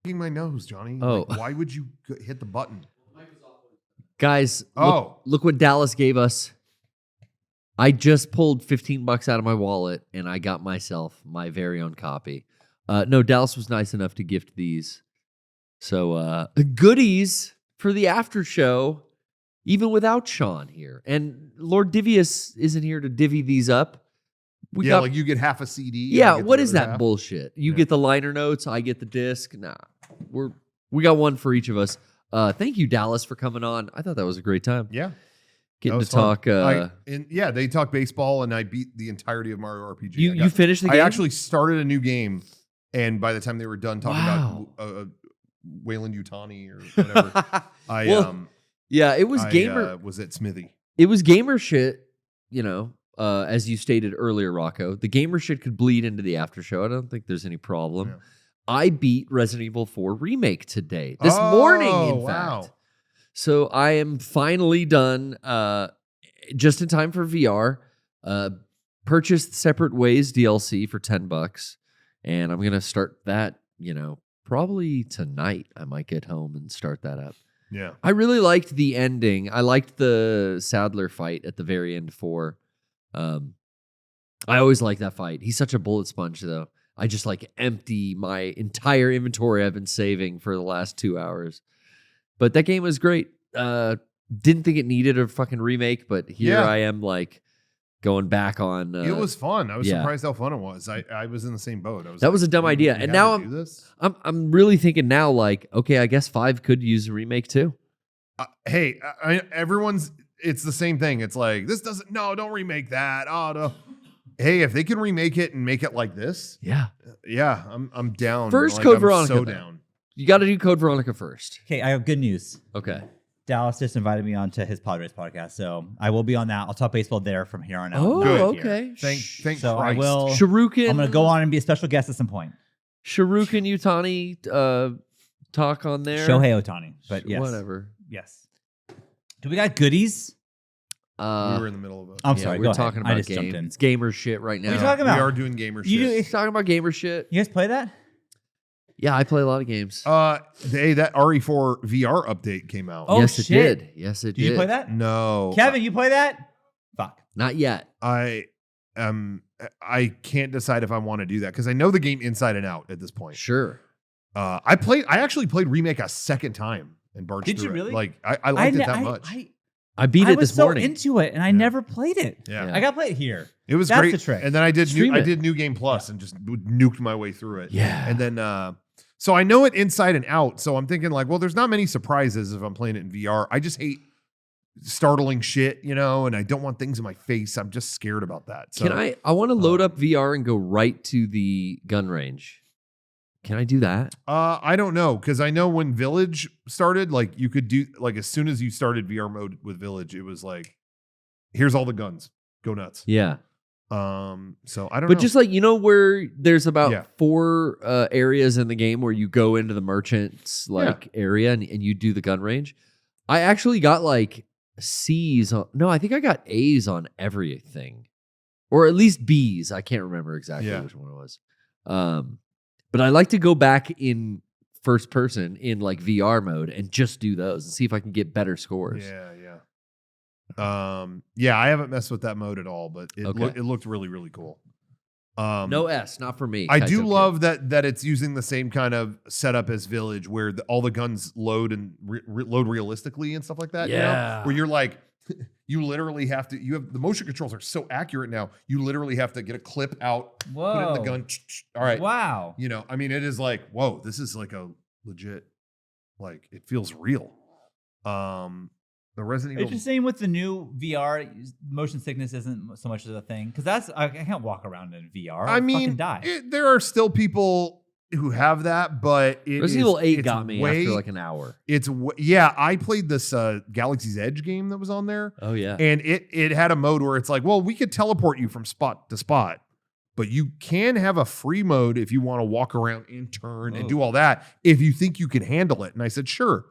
my nose, Johnny. Oh. Like, why would you hit the button? Guys, look what Dallas gave us. I just pulled $15 out of my wallet, and I got myself my very own copy. No, Dallas was nice enough to gift these. So goodies for the after show, even without Sean here. And Lord Divius isn't here to divvy these up. Like you get half a CD. Yeah, what is that bullshit? You get the liner notes, I get the disc. Nah, we got one for each of us. Thank you, Dallas, for coming on. I thought that was a great time. Yeah. Getting to talk. They talk baseball, and I beat the entirety of Mario RPG. You finished the game? I actually started a new game, and by the time they were done talking about Wayland Yutani or whatever, it was gamer. Was at Smithy. It was gamer shit, as you stated earlier, Rocco. The gamer shit could bleed into the after show. I don't think there's any problem. Yeah. I beat Resident Evil 4 Remake today. This morning, in fact. So I am finally done, just in time for VR. Purchased Separate Ways DLC for $10, and I'm gonna start that. Probably tonight. I might get home and start that up. Yeah, I really liked the ending. I liked the Sadler fight at the very end. I always like that fight. He's such a bullet sponge, though. I just empty my entire inventory I've been saving for the last 2 hours. But that game was great. Didn't think it needed a fucking remake, but here I am going back on. It was fun. I was surprised how fun it was. I was in the same boat. That was a dumb idea. And now I'm really thinking now, okay, I guess 5 could use a remake too. It's the same thing. It's like, don't remake that. Oh, no. Hey, if they can remake it and make it like this. Yeah, I'm down. First Code Veronica. So down. You got to do Code Veronica first. Okay, I have good news. Okay. Dallas just invited me onto his Padres podcast, so I will be on that. I'll talk baseball there from here on out. Oh, good. Okay. Thank so Christ. I will. Shuriken. I'm going to go on and be a special guest at some point. Shuriken Yutani talk on there. Shohei Ohtani, but yes. Whatever. Yes. Do we got goodies? We were in the middle of it. I'm sorry. We're talking about games. It's gamer shit right now. What are you talking about? We are doing gamer shit. Talking about gamer shit. You guys play that? Yeah, I play a lot of games. That RE4 VR update came out. Oh, yes, it did. Yes, it did. Did you play that? No. Kevin, you play that? Fuck. Not yet. I can't decide if I want to do that because I know the game inside and out at this point. Sure. I actually played Remake a second time and barged through it. Did you really? I liked it that much. I beat it this morning. I was so into it, and I never played it. Yeah. I got to play it here. It was That's great. the trick. And then I did New Game Plus and just nuked my way through it. Yeah. And then so I know it inside and out. So I'm thinking there's not many surprises if I'm playing it in VR. I just hate startling shit, and I don't want things in my face. I'm just scared about that. So, I want to load up VR and go right to the gun range. Can I do that? I don't know, because I know when Village started, you could do as soon as you started VR mode with Village, it was here's all the guns, go nuts. Yeah. So I don't know. But just where there's about 4 areas in the game where you go into the merchant's area and you do the gun range. I actually got C's on. No, I think I got A's on everything, or at least B's. I can't remember exactly which one it was. But I like to go back in first person in VR mode and just do those and see if I can get better scores. Yeah. I haven't messed with that mode at all, but it looked really, really cool. No S, not for me. I do love that it's using the same kind of setup as Village, where all the guns load and load realistically and stuff like that. Yeah, where you're you literally have to. You have the motion controls are so accurate now. You literally have to get a clip out, put it in the gun. All right. Wow. It is whoa. This is a legit. It feels real. The Resident Evil. It's the same with the new VR. Motion sickness isn't so much of a thing because I can't walk around in VR. I'll fucking die. There are still people who have that, but Resident Evil 8 got me after an hour. I played this Galaxy's Edge game that was on there. Oh yeah, and it had a mode where it's we could teleport you from spot to spot, but you can have a free mode if you want to walk around and turn and do all that if you think you can handle it. And I said sure.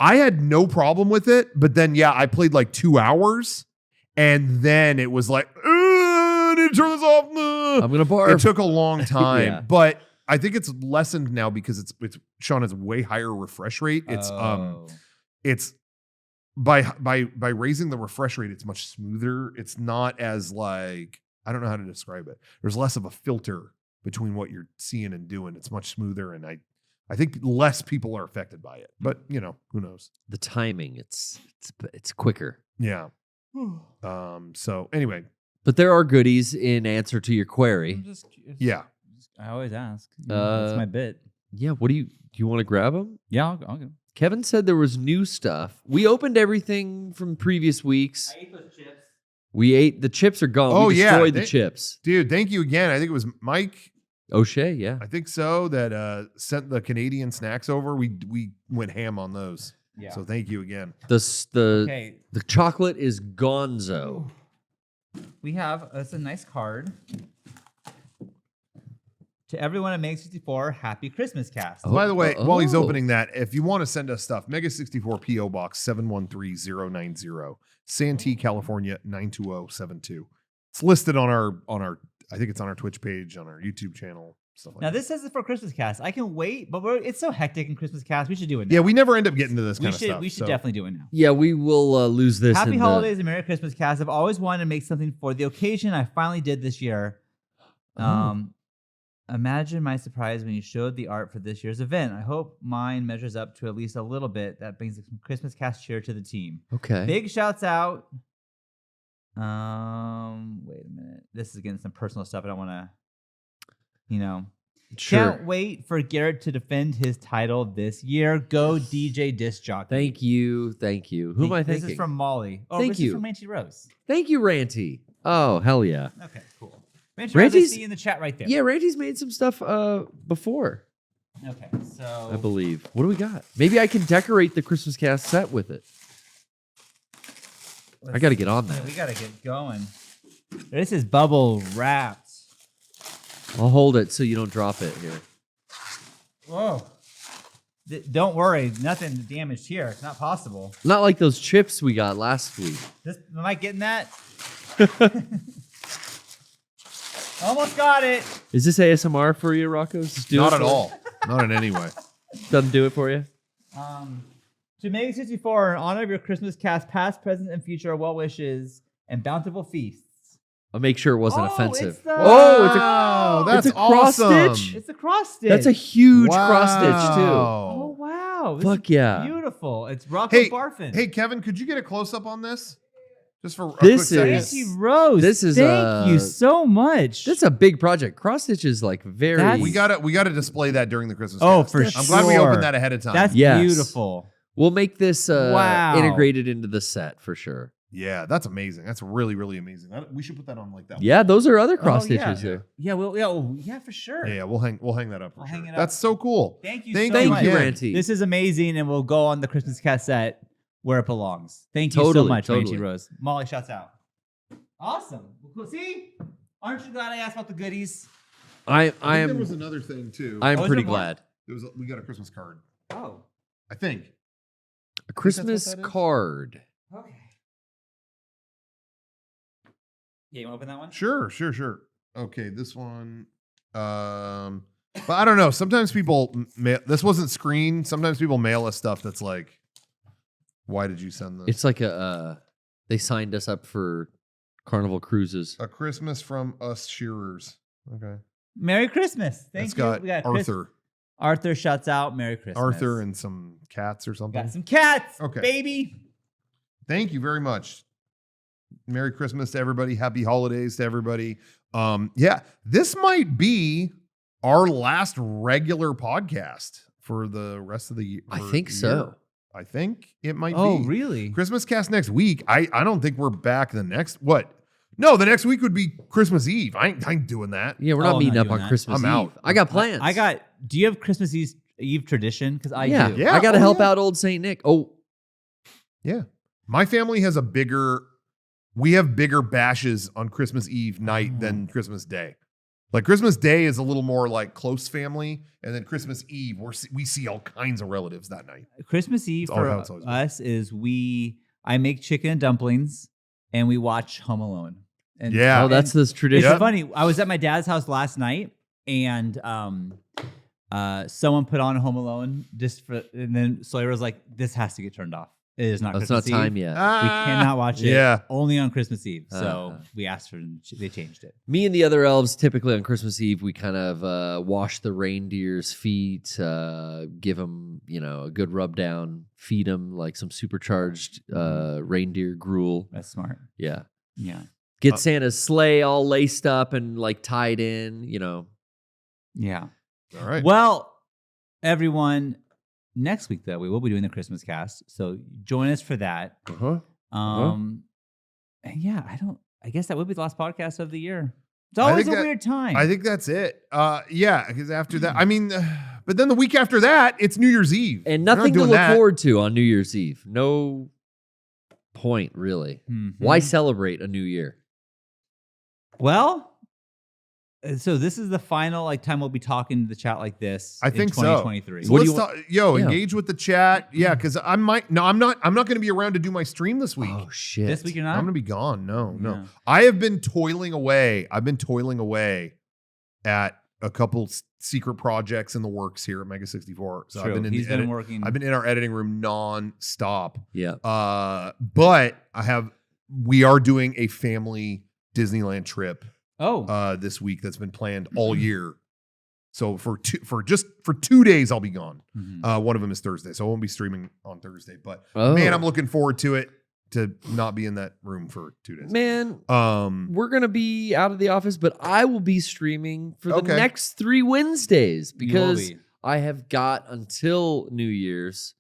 I had no problem with it, but then I played 2 hours, and then it was I need to turn this off. I'm gonna barf. It took a long time, but I think it's lessened now because Sean, has way higher refresh rate. It's by raising the refresh rate, it's much smoother. It's not as like, I don't know how to describe it. There's less of a filter between what you're seeing and doing. It's much smoother, and I think less people are affected by it. But who knows? The timing, it's quicker. Yeah. So anyway, but there are goodies in answer to your query. I always ask. That's my bit. Yeah. What do you want to grab them? Yeah, I'll go. Kevin said there was new stuff. We opened everything from previous weeks. I ate those chips. The chips are gone. We destroyed the chips. Dude, thank you again. I think it was Mike O'Shea, yeah. I think so, that sent the Canadian snacks over. We went ham on those. Yeah. So thank you again. The chocolate is gonzo. We have a nice card. To everyone at Mega64, happy Christmas cast. By the way, while he's opening that, if you want to send us stuff, Mega64 P.O. Box 713090, Santee, California 92072. It's listed on our I think it's on our Twitch page, on our YouTube channel, stuff like that. Now this says it for Christmas cast. I can wait, but it's so hectic in Christmas cast. We should do it now. Yeah, we never end up getting to this kind of stuff. We should definitely do it now. Yeah, we will lose this. Happy holidays and Merry Christmas cast. I've always wanted to make something for the occasion. I finally did this year. Imagine my surprise when you showed the art for this year's event. I hope mine measures up to at least a little bit. That brings some Christmas cast cheer to the team. Okay. Big shouts out. Wait a minute. This is again some personal stuff. I don't want to, Sure. Can't wait for Garrett to defend his title this year. Go DJ Disc Jockey. Thank you. Who am I thanking? This is from Molly. Oh, Thank this you. is from Ranty Rose. Thank you, Ranty. Oh, hell yeah. Okay, cool. Ranty Rose, I see you in the chat right there. Yeah, Ranty's made some stuff before. Okay, so I believe. What do we got? Maybe I can decorate the Christmas cast set with it. I got to get on that. Yeah, we got to get going. This is bubble wrapped. I'll hold it so you don't drop it here. Whoa. Don't worry. Nothing damaged here. It's not possible. Not like those chips we got last week. Am I getting that? Almost got it. Is this ASMR for you, Rocco? Not at all. Not in any way. Doesn't do it for you? To Mega64, in honor of your Christmas cast, past, present, and future well wishes and bountiful feasts. I'll make sure it wasn't offensive. It's that's it's a cross awesome. stitch. It's a cross stitch. That's a huge cross stitch too. Oh wow! This Fuck is yeah! Beautiful. It's Rocco Barfin. Hey Kevin, could you get a close up on this? Just for this a quick is Ranty Rose. This is thank you so much. That's a big project. Cross stitch is like very. We gotta display that during the Christmas. Oh, cast. for I'm glad we opened that ahead of time. That's beautiful. We'll make this wow. integrated into the set for sure. Yeah, that's amazing. That's really, really amazing. We should put that on like that. Yeah, those are other cross stitches there. Yeah, yeah, for sure. Yeah, we'll hang that up. Hang it up. That's so cool. Thank you. Thank much. you, Ranty. This is amazing, and we'll go on the Christmas cassette where it belongs. Thank you so much, Ranty Rose. Molly, shouts out. Awesome. See, aren't you glad I asked about the goodies? I am. There was another thing too. I'm pretty glad. We got a Christmas card. Oh, I think a Christmas card. Okay. Yeah, you want to open that one? Sure. Okay, this one. But I don't know. Sometimes people this wasn't screened. Sometimes people mail us stuff that's like, why did you send this? It's like they signed us up for Carnival Cruises. A Christmas from us shearers. Okay. Merry Christmas. Thank you. We got Arthur. Arthur shouts out Merry Christmas. Arthur and some cats or something. Got some cats. Okay. Baby. Thank you very much. Merry Christmas to everybody. Happy holidays to everybody. Yeah, this might be our last regular podcast for the rest of the year. I think so. I think it might be. Oh, really? Christmas cast next week. I don't think we're back the next. What? No, the next week would be Christmas Eve. I ain't doing that. Yeah, we're not meeting up on Christmas I'm Eve. out. I got plans. Do you have Christmas Eve tradition? Because I do. Yeah. I got to help out old St. Nick. Oh. Yeah. My family has we have bigger bashes on Christmas Eve night than Christmas Day. Like Christmas Day is a little more like close family, and then Christmas Eve we see all kinds of relatives that night. Christmas Eve for us is I make chicken and dumplings, and we watch Home Alone. And that's this tradition. It's funny. I was at my dad's house last night, and Someone put on Home Alone and then Sawyer was like, "This has to get turned off. It is not. It's Christmas not time Eve. yet. We cannot watch it. Yeah. Only on Christmas Eve." So we asked her, and they changed it. Me and the other elves, typically on Christmas Eve, we kind of wash the reindeer's feet, give them, a good rub down, feed them like some supercharged reindeer gruel. That's smart. Yeah. Yeah. Get Santa's sleigh all laced up and like tied in, Yeah. All right. Well, everyone, next week though we will be doing the Christmas cast, so join us for that. And yeah, I guess that would be the last podcast of the year. It's always a weird time. I think that's it. Yeah, because after that, I mean, but then the week after that, it's New Year's Eve. And nothing to look forward to on New Year's Eve. No point, really. Mm-hmm. Why celebrate a new year? Well, so this is the final time we'll be talking to the chat like this. I think in 2023. so. Let's talk, engage with the chat. Yeah, because I'm not going to be around to do my stream this week. Oh shit! This week you're not. I'm going to be gone. No. Yeah. I have been toiling away. I've been toiling away at a couple secret projects in the works here at Mega64. So True. I've been in working. I've been in our editing room non-stop. Yeah. But we are doing a family Disneyland trip this week that's been planned all year. So for 2 days I'll be gone. Mm-hmm. One of them is Thursday, so I won't be streaming on Thursday. But man, I'm looking forward to it, to not be in that room for 2 days. Man, we're gonna be out of the office, but I will be streaming for the next 3 Wednesdays because I have got until New Year's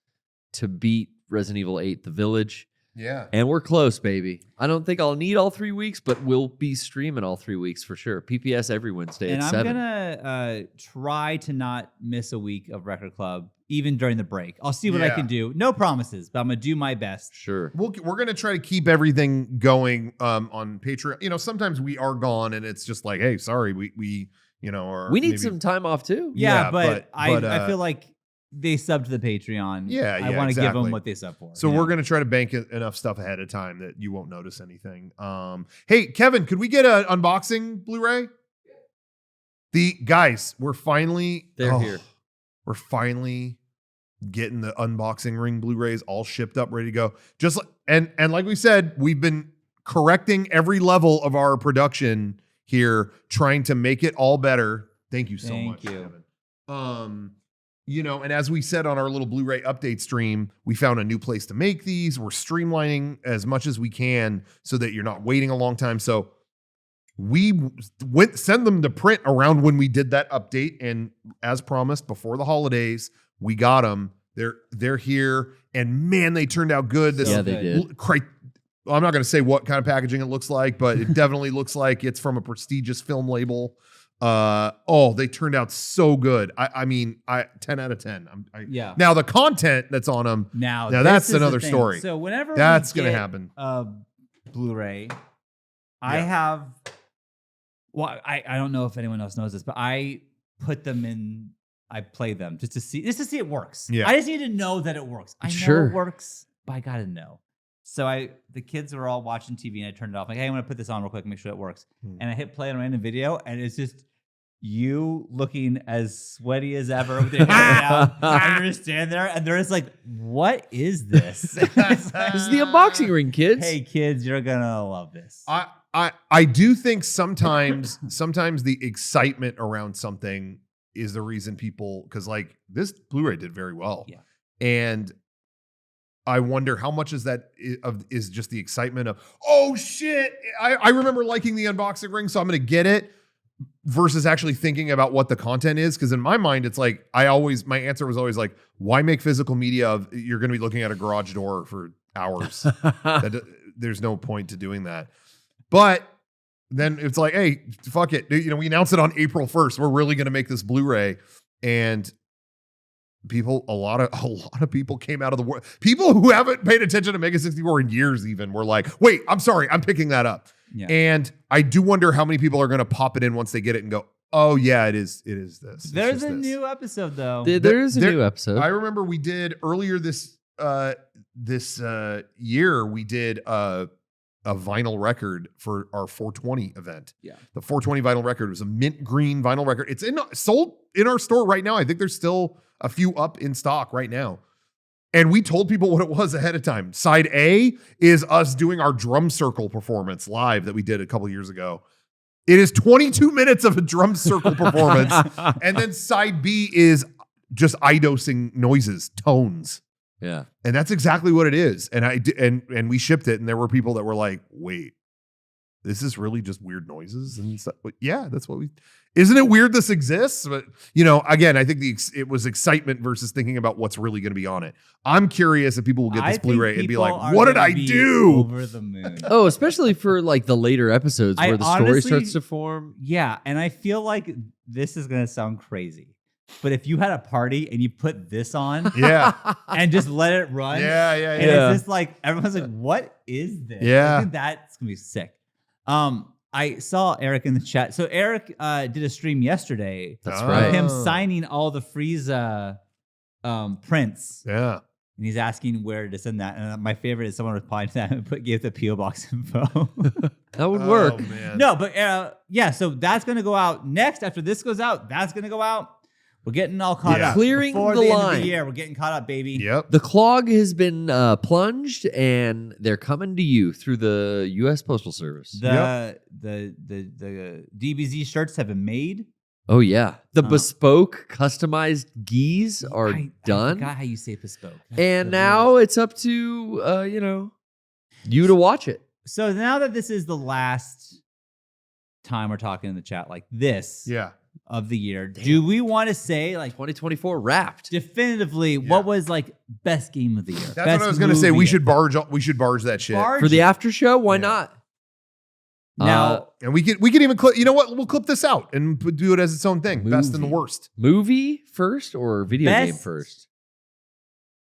to beat Resident Evil 8: The Village. Yeah. And we're close, baby. I don't think I'll need all 3 weeks, but we'll be streaming all 3 weeks for sure. PPS every Wednesday at 7. And I'm going to try to not miss a week of Record Club, even during the break. I'll see what I can do. No promises, but I'm going to do my best. Sure. We're going to try to keep everything going on Patreon. Sometimes we are gone and it's just like, hey, sorry, we need some time off too. Yeah, but I feel like they sub to the Patreon. Yeah, I want to give them what they sub for. So we're going to try to bank enough stuff ahead of time that you won't notice anything. Hey, Kevin, could we get an unboxing Blu-ray? The guys, we're finally here. We're finally getting the unboxing ring Blu-rays all shipped up, ready to go. And like we said, we've been correcting every level of our production here, trying to make it all better. Thank you so much, Kevin. And as we said on our little Blu-ray update stream, we found a new place to make these. We're streamlining as much as we can so that you're not waiting a long time. So we send them to print around when we did that update. And as promised, before the holidays, we got them. They're here. And man, they turned out good. They did. I'm not going to say what kind of packaging it looks like, but it definitely looks like it's from a prestigious film label. They turned out so good. I mean, 10 out of 10. Now the content that's on them. Now that's another story. So whenever that's going to happen, Blu-ray, I have. Well, I don't know if anyone else knows this, but I put them in. I play them just to see it works. Yeah. I just need to know that it works. I know it works, but I gotta know. So the kids were all watching TV and I turned it off. Like, hey, I'm gonna put this on real quick, make sure it works. And I hit play on a random video, and it's just you looking as sweaty as ever with your hair down. And you're just standing there, and they're just like, "What is this?" This is the unboxing ring, kids. Hey, kids, you're gonna love this. I do think sometimes the excitement around something is the reason people, because like this Blu-ray did very well. Yeah. And I wonder how much is just the excitement of, oh shit, I remember liking the unboxing ring, so I'm going to get it, versus actually thinking about what the content is. Because in my mind, it's like, my answer was always like, why make physical media of, you're going to be looking at a garage door for hours. There's no point to doing that. But then it's like, hey, fuck it. We announced it on April 1st. We're really going to make this Blu-ray. And a lot of people came out of the world. People who haven't paid attention to Mega64 in years even were like, wait, I'm sorry, I'm picking that up. Yeah. And I do wonder how many people are going to pop it in once they get it and go, oh yeah, it is this. There's a new episode though. There is a new episode. I remember we did earlier this year, we did a vinyl record for our 420 event. Yeah. The 420 vinyl record was a mint green vinyl record. It's sold in our store right now. I think there's still a few up in stock right now. And we told people what it was ahead of time. Side A is us doing our drum circle performance live that we did a couple years ago. It is 22 minutes of a drum circle performance. And then side B is just idosing noises, tones. Yeah. And that's exactly what it is. And we shipped it, and there were people that were like, wait, this is really just weird noises and stuff. But yeah, that's what isn't it weird this exists? But again, I think it was excitement versus thinking about what's really going to be on it. I'm curious if people will get this Blu-ray and be like, what did I do? Over the moon. Oh, especially for like the later episodes where the story starts to form. Yeah. And I feel like this is going to sound crazy, but if you had a party and you put this on and just let it run. And it's just like, everyone's like, what is this? Yeah. I think that's going to be sick. I saw Eric in the chat. So Eric did a stream yesterday. That's of right. him signing all the Frieza prints. Yeah. And he's asking where to send that. And my favorite is someone replied to that and gave the P.O. Box info. That would work. Oh, man. No, but so that's going to go out next. After this goes out, that's going to go out. We're getting all caught up. Clearing Before the the end line. of the year, we're getting caught up, baby. Yep. The clog has been plunged, and they're coming to you through the U.S. Postal Service. The DBZ shirts have been made. Oh, yeah. The bespoke, customized geese are done. I forgot how you say bespoke. And now it's up to, you to watch it. So now that this is the last time we're talking in the chat like this of the year, do we want to say like 2024 wrapped definitively what was like best game of the year? That's what I was going to say. We should barge that shit. for the after show. Why not? Now, and we can even clip. You know what? We'll clip this out and do it as its own thing. Best and the worst. Movie first or video game first?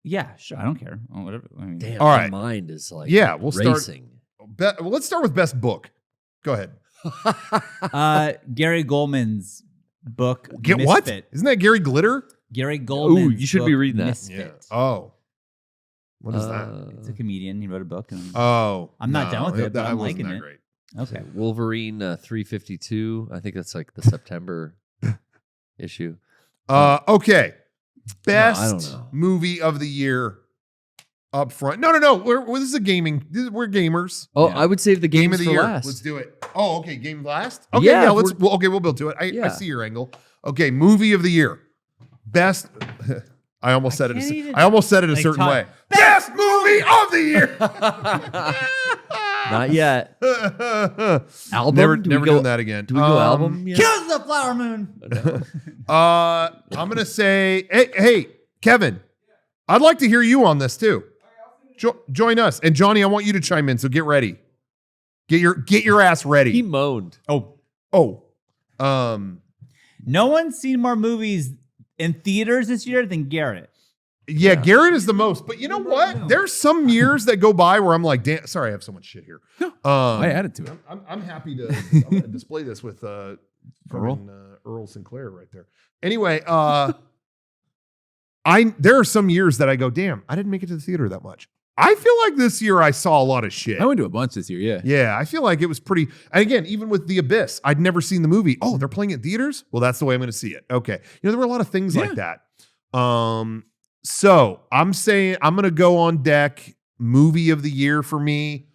Yeah, sure. I don't care. Oh, whatever. I mean, Damn, all my right. mind is like We'll racing. Let's start with best book. Go ahead. Gary Goldman's book. Get Misfit. what? Isn't that Gary Glitter? Gary Goldman's Ooh, you should be book, reading that. Misfit. Oh. What is that? It's a comedian. He wrote a book. And I'm not done with it, but I'm liking it. Great. Okay. Wolverine 352. I think that's like the September issue. Okay. Best I don't know. movie of the year up front. No. This is a gaming. We're gamers. Oh, I would save the Game games of the for year. last. Let's do it. Oh, okay. Game last. Okay, Yeah, we'll build to it. I see your angle. Okay, movie of the year. Best. I almost said it a certain way. Best movie of the year. Not yet. Album? Never Do we go- doing that again. Do we go album? yet? Kills the Flower Moon. I'm gonna say, hey, Kevin, I'd like to hear you on this too. Join us, and Johnny, I want you to chime in. So get ready. Get your ass ready. He moaned. Oh. No one's seen more movies in theaters this year than Garrett. Yeah, Garrett is the most. But you know what? There's some years that go by where I'm like, damn, sorry, I have so much shit here. I added to it. I'm happy to I'm gonna display this with Earl Sinclair right there. Anyway, there are some years that I go, damn, I didn't make it to the theater that much. I feel like this year I saw a lot of shit. I went to a bunch this year, yeah. Yeah, I feel like it was pretty. And again, even with The Abyss, I'd never seen the movie. Oh, they're playing it in theaters? Well, that's the way I'm going to see it. Okay. There were a lot of things like that. So I'm saying I'm going to go on deck. Movie of the year for me.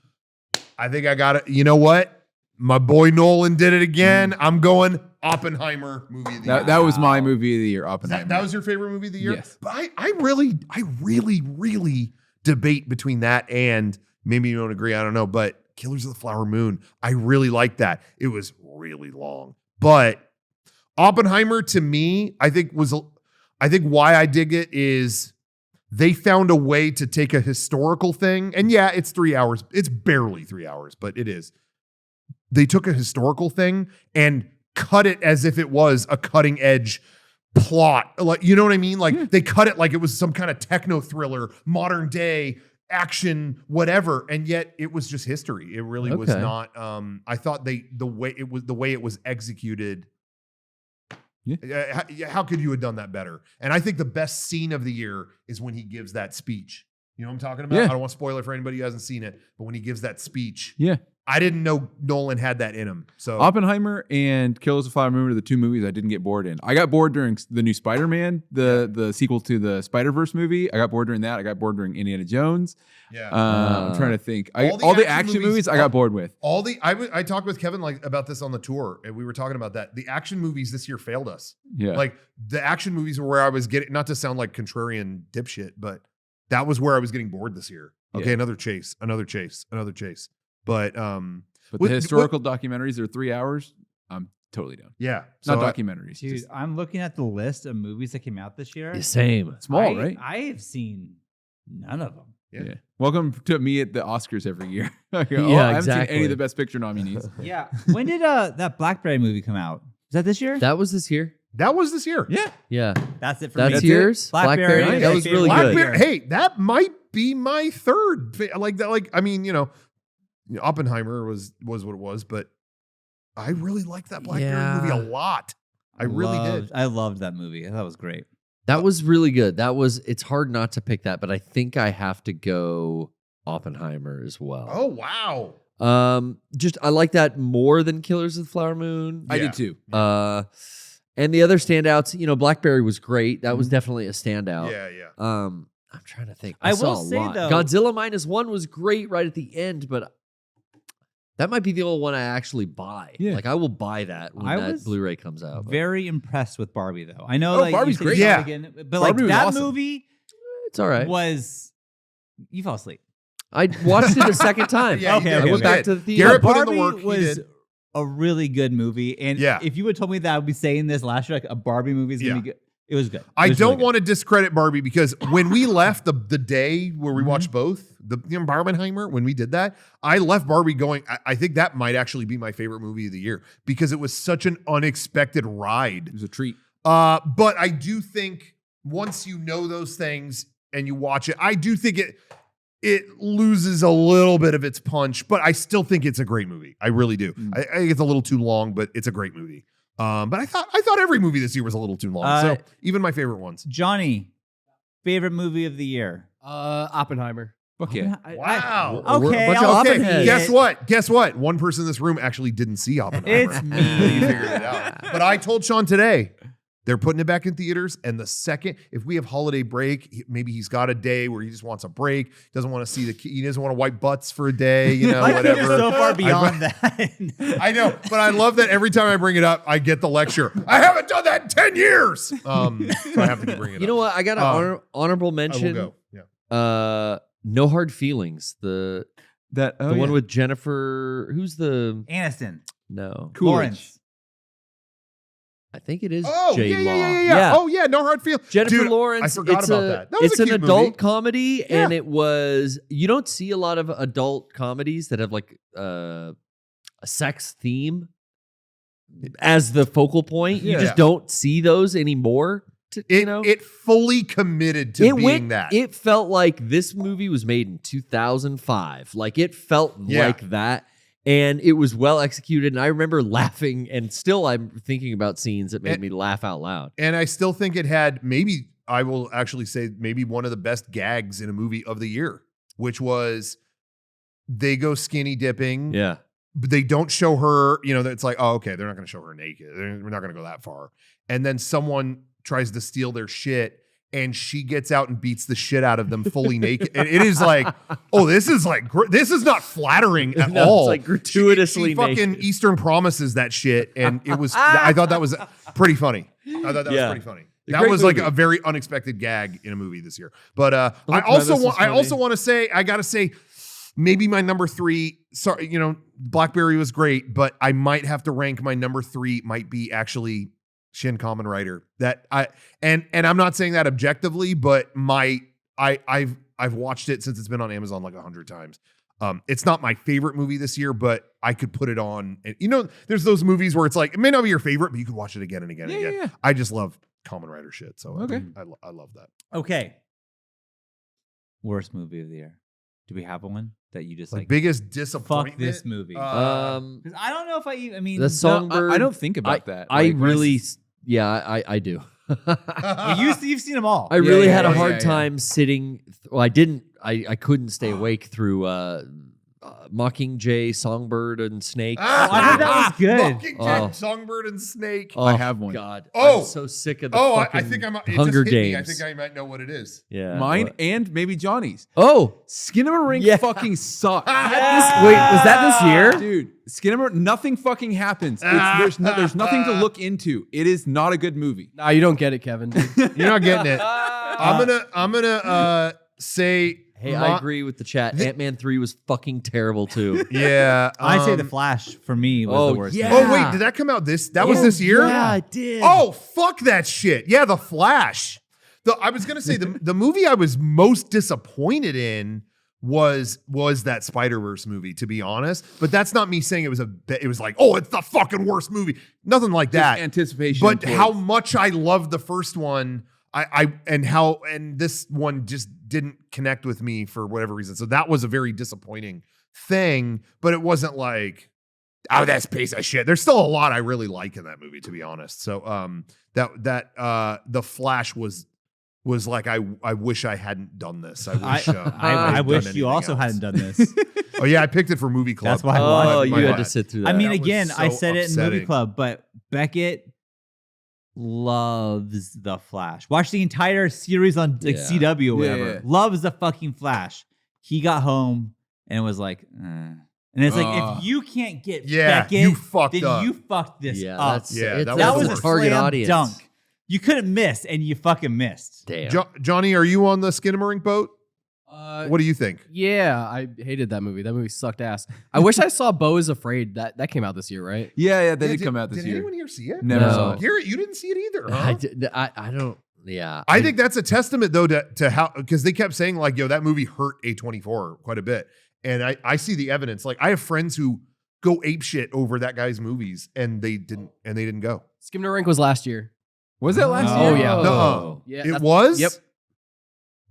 I think I got it. You know what? My boy Nolan did it again. I'm going Oppenheimer movie of the year. That was my movie of the year, Oppenheimer. That was your favorite movie of the year? Yes. But I really debate between that and, maybe you don't agree, I don't know, but Killers of the Flower Moon. I really like that. It was really long. But Oppenheimer to me, I think why I dig it is they found a way to take a historical thing. And yeah, it's 3 hours. It's barely 3 hours, but it is. They took a historical thing and cut it as if it was a cutting edge plot. Like, you know what I mean? Like they cut it like it was some kind of techno thriller, modern day action, whatever. And yet it was just history. It really was not. I thought the way it was executed. How could you have done that better? And I think the best scene of the year is when he gives that speech. You know what I'm talking about? Yeah. I don't want to spoil it for anybody who hasn't seen it, but when he gives that speech, Yeah. I didn't know Nolan had that in him. So Oppenheimer and Killers of the Flower Moon are the two movies I didn't get bored in. I got bored during the new Spider-Man, the sequel to the Spider-Verse movie. I got bored during that. I got bored during Indiana Jones. yeah. I'm trying to think. all All the the action action movies- movies I got bored with. I talked with Kevin about this on the tour, and we were talking about that. The action movies this year failed us. Yeah. Like the action movies were where I was getting, not to sound like contrarian dipshit, but that was where I was getting bored this year. Okay, Yeah. another chase. But But What- the historical documentaries are 3 hours. I'm totally down. yeah, Not so documentaries. Dude, Just I'm looking at the list of movies that came out this year. Same. small, right? I have seen none of them. Yeah. Welcome to me at the Oscars every year. I go, Yeah, I haven't seen any exactly. of the Best Picture nominees. Yeah. When did that Blackberry movie come out? Is that this year? That was this year. that was this year. Yeah. Yeah. That's it for That's me. yours. Blackberry. Blackberry. is That my was favorite really good. Blackberry. Hey, that might be my third. Like that. Like I mean, Oppenheimer was what it was, but I really liked that Blackberry movie a lot. I really did. I loved that movie. I thought it was great. That was really good. It's hard not to pick that, but I think I have to go Oppenheimer as well. Oh wow. Just I like that more than Killers of the Flower Moon. I Yeah. did too. And the other standouts, Blackberry was great. That was definitely a standout. Yeah. I'm trying to think. I saw will a say, lot. though- Godzilla -1 was great right at the end, but that might be the only one I actually buy. Yeah. Like I will buy that when I that was Blu-ray comes out. but Very impressed with Barbie, though. I know, Oh, like, Barbie's you said great. you saw it Yeah. again, but like Barbie was that awesome. movie it's all right. was. You fell asleep. I watched it a second time. Yeah, Okay, I okay, went okay. back to the theater. Garrett put in Barbie the work. He was did. a really good movie, and Yeah. if you would told me that I would be saying this last year, like a Barbie movie is gonna Yeah. be good, it was good. I don't want to discredit Barbie because when we left the day where we watched both, the Barbenheimer, when we did that, I left Barbie going, I think that might actually be my favorite movie of the year because it was such an unexpected ride. It was a treat. But I do think once you know those things and you watch it, I do think it loses a little bit of its punch, but I still think it's a great movie. I really do. Mm. I think it's a little too long, but it's a great movie. But I thought every movie this year was a little too long. So even my favorite ones. Johnny, favorite movie of the year. Oppenheimer. Fuck yeah. Wow. We're a Okay, bunch of I'll Oppen take heads. it. Guess what? One person in this room actually didn't see Oppenheimer. It's me. You figured it out. But I told Sean today, they're putting it back in theaters. And the second, if we have holiday break, maybe he's got a day where he just wants a break, doesn't want to see he doesn't want to wipe butts for a day, My kid is whatever. so far beyond that. I know, but I love that every time I bring it up, I get the lecture. I haven't done that in 10 years. So I have to keep bringing it up. You know what? I got an honorable I will mention. go. Yeah. No Hard Feelings. The one with Jennifer. Who's the Aniston. no? Coolidge. Lawrence. I think it is Oh, J Law. yeah. Oh, yeah. No Hard Feelings. Jennifer Dude, Lawrence. I forgot it's about a- that. That was it's a an cute adult movie. comedy, Yeah. and it was. You don't see a lot of adult comedies that have like a sex theme as the focal point. You Yeah. just don't see those anymore. It fully committed to being that. It felt like this movie was made in 2005. Like it felt Yeah. like that. And it was well executed. And I remember laughing, and still I'm thinking about scenes that made me laugh out loud. And I still think it had maybe, I will actually say, maybe one of the best gags in a movie of the year, which was they go skinny dipping. Yeah. But they don't show her, it's like, oh, okay, they're not going to show her naked. We're not going to go that far. And then someone tries to steal their shit, and she gets out and beats the shit out of them fully naked. And it is like, oh, this is not flattering at No, all. it's like gratuitously she fucking naked. Eastern Promises that shit, and it was. I thought that was pretty funny. I thought that was Yeah. pretty funny. A That great was like movie. a very unexpected gag in a movie this year. But I Black also Panther want. I was also funny. want to say. I gotta say. Maybe my number 3. Sorry, Blackberry was great, but I might have to rank my number 3. Might be actually Shin Kamen Rider. And I'm not saying that objectively, but I've watched it since it's been on Amazon like 100 times. It's not my favorite movie this year, but I could put it on. And, there's those movies where it's like it may not be your favorite, but you could watch it again and again and again. Yeah. I just love Kamen Rider shit, so Okay. I love that. Okay. Worst movie of the year. Do we have one that you just Like like biggest fuck disappointment. this movie? Um, 'Cause I don't know if I mean the No, Songbird. I don't think about that. I Like, when really, s- I do. Well, you've seen them all. I really yeah, had a yeah, hard yeah. time sitting. Well, I didn't. I couldn't stay awake through Mockingjay, Songbird, and Snake. I thought that was good. Mockingjay, Songbird, and Snake. Oh, I have one. God. Oh. I'm so sick of the I fucking think I'm. It Hunger just hit me. Games. I think I might know what it is. Yeah. Mine what? and maybe Johnny's. Oh. Skinamarink Yeah. fucking sucks. Wait, was that this year? Dude, Skinamarink, nothing fucking happens. There's nothing to look into. It is not a good movie. No, you don't get it, Kevin. You're not getting it. I'm gonna say. Hey, I agree with the chat. Ant-Man 3 was fucking terrible too. Yeah, I say The Flash for me was the worst. yeah. Oh wait, did that come out That was this year? Yeah, it did. Oh fuck that shit. Yeah, The Flash. I was gonna say the movie I was most disappointed in was that Spider-Verse movie, to be honest. But that's not me saying it was like, oh, it's the fucking worst movie. Nothing like that. Just anticipation. But how much I loved the first one, and this one just didn't connect with me for whatever reason. So that was a very disappointing thing, but it wasn't like, oh, that's a piece of shit. There's still a lot I really like in that movie, to be honest. So The Flash was like, I wish I hadn't done this. I wish I wish you also hadn't done this. Oh yeah, I picked it for Movie Club. That's why I watched Oh, it. you had to sit through that. I mean, That was again, I so said it in Movie upsetting. Club, but Beckett loves The Flash. Watched the entire series on like Yeah. CW or whatever. Yeah. Loves the fucking Flash. He got home and it was like, and it's like, if you can't get Yeah, Beckett, you fucked then up. you fucked this yeah, up. that's Yeah, it's, that That was was the a worst. target slam audience. dunk. You couldn't miss, and you fucking missed. Damn. Johnny, are you on the Skinamarink boat? What do you think? Yeah, I hated that movie. That movie sucked ass. I wish I saw Beau is Afraid. That came out this year, right? Yeah, that did come out this did year. anyone here see it? Never No. saw it. Garrett, you didn't see it either, huh? I don't. Yeah. I think that's a testament, though, to how, because they kept saying, like, yo, that movie hurt A24 quite a bit. And I see the evidence. Like, I have friends who go apeshit over that guy's movies, and they didn't go. Skinamarink was last year. Was that last Oh, year? yeah. No. Yeah, It that's- was? Yep.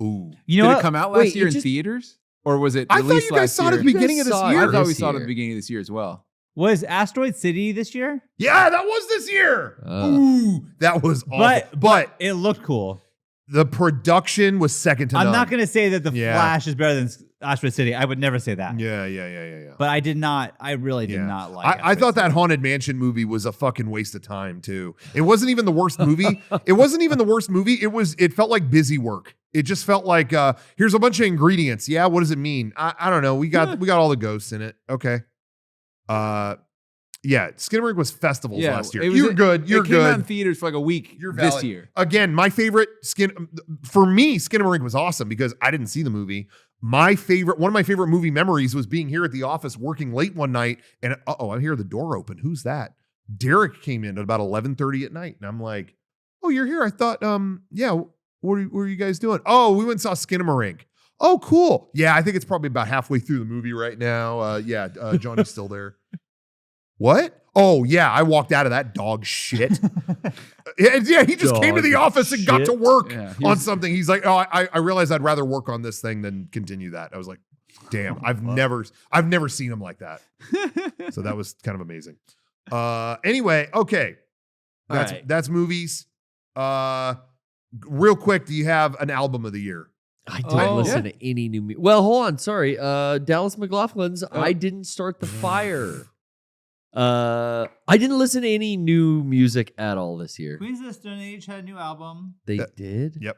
Ooh. You know Did what? it come out Wait, last year it in just- theaters? Or was it I thought released you guys last saw it at the year? beginning of this saw it year. I thought we this saw it at year. the beginning of this year as well. Was Asteroid City this year? Yeah, that was this year. Ooh, that was awful. But It looked cool. the production was second to none. I'm not going to say that The Yeah. Flash is better than Asteroid City. I would never say that. Yeah. But I really did not like I thought that Haunted Mansion movie was a fucking waste of time too. It wasn't even the worst movie. It felt like busy work. It just felt like here's a bunch of ingredients. Yeah, what does it mean? I don't know. We got all the ghosts in it. Okay. Yeah, Skinamarink was festivals last year. You're good. You're it came out in good. theaters for like a week You're this valid. year. Again, my favorite for me, Skinamarink was awesome because I didn't see the movie. One of my favorite movie memories was being here at the office working late one night, and I hear the door open. Who's that? Derek came in at about 11:30 at night, and I'm like, "Oh, you're here." I thought, yeah. What are you guys doing? Oh, we went and saw Skinamarink. Oh, cool. Yeah, I think it's probably about halfway through the movie right now. Johnny's still there. What? Oh, yeah, I walked out of that dog shit. Yeah, he just came to the office and got to work on something. He's like, oh, I realized I'd rather work on this thing than continue that. I was like, damn, I've never seen him like that. So that was kind of amazing. Anyway, okay. That's movies. Real quick, do you have an album of the year? I didn't listen to any new music. Well, hold on. Sorry. Dallas McLaughlin's I Didn't Start the Fire. I didn't listen to any new music at all this year. Queens of the Stone Age had a new album. They did? Yep.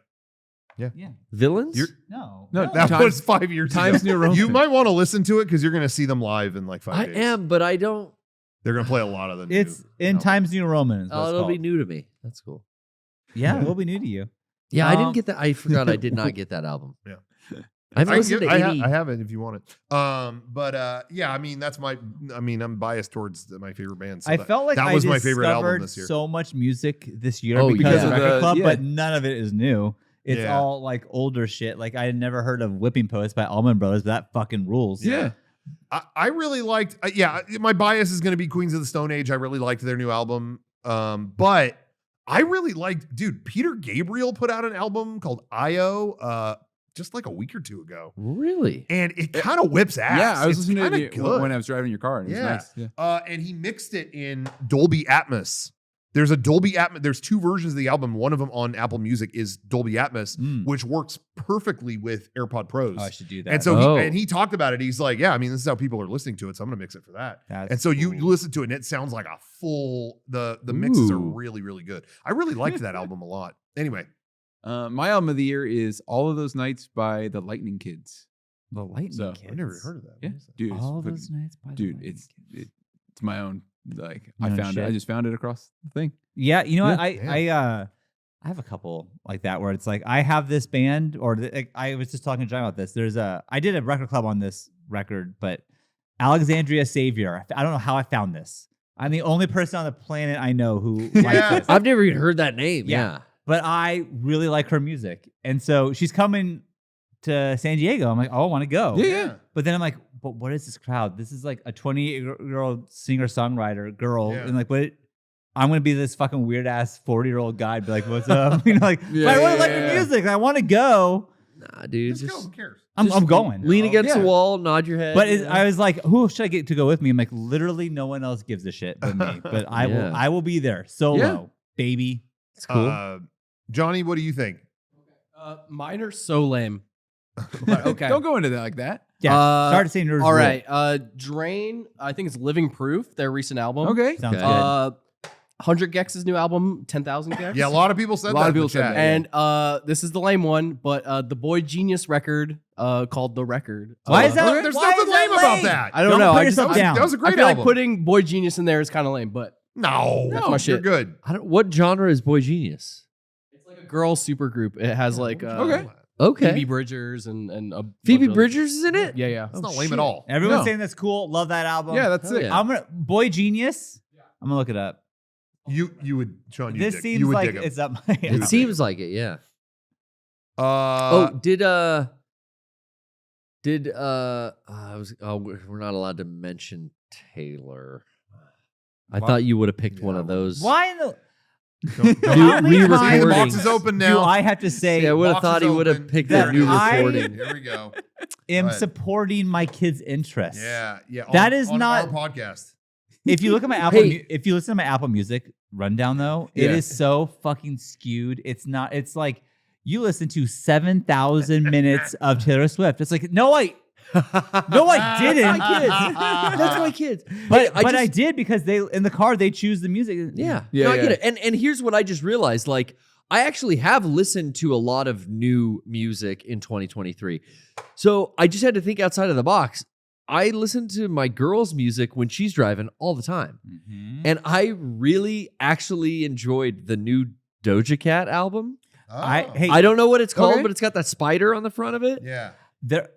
Yeah. Villains? No. That was 5 years Times ago. New Roman. You might want to listen to it because you're going to see them live in like 5 I days. am, but I don't. They're going to play a lot of them. It's in Times New Roman. Is what Oh, it's it'll be called. new to me. That's cool. Yeah, it will be new to you. Yeah, I didn't get that. I forgot I did not get that album. Yeah. I haven't listened to any. I have it if you want it. Yeah, I mean, I'm biased towards my favorite band. So I felt like that I was my favorite album discovered this year. so much music this year Oh, because yeah. of Record Club, Yeah. but none of it is new. It's Yeah. all like older shit. Like I had never heard of Whipping Post by Allman Brothers, but that fucking rules. Yeah. I really liked, my bias is going to be Queens of the Stone Age. I really liked their new album. But I really liked, dude, Peter Gabriel put out an album called I.O. Just like a week or two ago. Really? And it kind of whips ass. Yeah, I was It's listening to kinda it when I was driving your car. And it was Yeah. nice. Yeah. And he mixed it in Dolby Atmos. There's a Dolby Atmos. There's 2 versions of the album. One of them on Apple Music is Dolby Atmos, which works perfectly with AirPod Pros. Oh, I should do that. And so he talked about it. He's like, yeah, I mean, this is how people are listening to it, so I'm gonna mix it for that. And so you listen to it, and it sounds like a full. The mixes are really, really good. I really liked that album a lot. Anyway, my album of the year is All of Those Nights by the Lightning Kids. The Lightning So, Kids. I never heard of that. Yeah, What is that? dude, All those nights by the dude, Lightning it's Kids. it's my own. Like Your own I found it. I shit. just found it across the thing. Yeah, you know what? Yeah. I have a couple like that where it's like I have this band, or I was just talking to John about this. I did a record club on this record, but Alexandria Savior. I don't know how I found this. I'm the only person on the planet I know who likes this. I've never even heard that name. Yeah. Yeah. But I really like her music, and so she's coming to San Diego. I'm like, oh, I want to go. Yeah. But then I'm like, but what is this crowd? This is like a 28-year-old singer-songwriter girl. Yeah. And like, what? I'm going to be this fucking weird-ass 40-year-old guy. Be like, what's up? You know, like, Yeah, but I really like yeah. your music. I want to go. Nah, dude. Just go. Who cares? I'm going. Lean against Yeah. the wall, nod your head. But you know? I was like, who should I get to go with me? I'm like, literally no one else gives a shit but me. But I will be there solo, Yeah. baby. It's cool. Johnny, what do you think? Mine are so lame. Okay. Don't go into that like that. Yeah. Start saying yours. All right. Drain, I think it's Living Proof, their recent album. Okay. Sounds Okay. good. 100 Gex' new album, 10,000 Gex. Yeah, a lot of people said A lot that. of in the people said chat. that. And this is the lame one, but the Boy Genius record called The Record. Why is that? Okay, there's why nothing is that lame about that. I don't Don't know. put I just yourself I, down. That was a I great feel album. like putting Boy Genius in there is kind of lame, but No, That's my shit. You're good. What genre is Boy Genius? it's like a girl super group. It has like Okay. Okay. Phoebe Bridgers and a Phoebe bunch of- Bridgers is in it? Yeah, yeah. That's not Oh, lame shit. at all. Everyone's No. saying that's cool. Love that album. Yeah, that's Hell it. yeah. I'm gonna Boy Genius. I'm gonna look it up. You would, Sean. This you seems would like dig 'em. it's up my. You It would seems like it, yeah. Uh, we're not allowed to mention Taylor. I Why- thought you would have picked one Yeah. of those. Why in the? don't- How many re-recording. times the box is open do now. I have to say See, I would have Box thought is he would have open. picked That that new I- recording. Here we go. am Go ahead. supporting my kids' interests. Yeah. That is on not- our podcast. If you look at my Apple, Hey. if you listen to my Apple Music rundown, though, it Yeah. is so fucking skewed. It's not. It's like you listen to 7,000 minutes of Taylor Swift. It's like no, I didn't. That's my kids. But I I just- did because they in the car they choose the music. Yeah. Yeah, No, I get yeah. it. And here's what I just realized. Like, I actually have listened to a lot of new music in 2023. So I just had to think outside of the box. I listen to my girl's music when she's driving all the time. Mhm. And I really actually enjoyed the new Doja Cat album. Oh. I don't know what it's called, Okay. but it's got that spider on the front of it. Yeah. There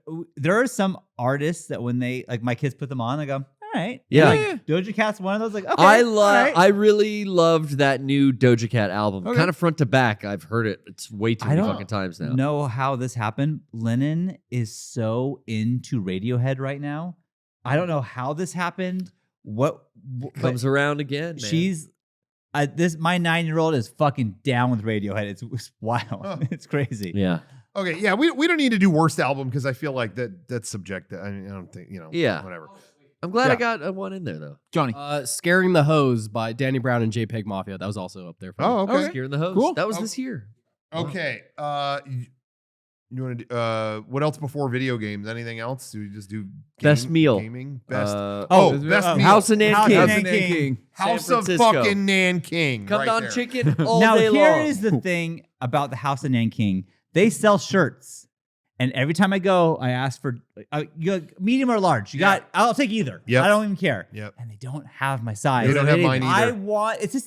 are some artists that when they like my kids put them on, I go, all right. Yeah. Like, Doja Cat's one of those. Like, okay, I all right. I really loved that new Doja Cat album. Okay. Kind of front to back. I've heard it. It's way too I many don't fucking times now. know how this happened. Lennon is so into Radiohead right now. I don't know how this happened. What Comes around again. Man. she's my 9-year-old is fucking down with Radiohead. It's wild. Huh. It's crazy. Yeah. Okay. Yeah. We don't need to do worst album because I feel like that's subjective. I mean, I don't think Yeah. Whatever. I'm glad Yeah. I got one in there though. Johnny. Scaring the Hose by Danny Brown and JPEG Mafia. That was also up there. For me. Oh, okay. Scaring the hose. Cool. That was Oh. this year. Okay. You want to do, what else before video games? Anything else? Do we just do Best meal. gaming? Best Oh, best meal. House of House Nanking. of House of Nanking. Nanking. House San of Francisco. fucking Nanking. Come right down there. chicken all Now day here long. is the thing about the House of Nanking. They sell shirts, and every time I go, I ask for you got medium or large. You got? I'll take either. Yep. I don't even care. Yep. And they don't have my size. They don't have mine I either. want. It's just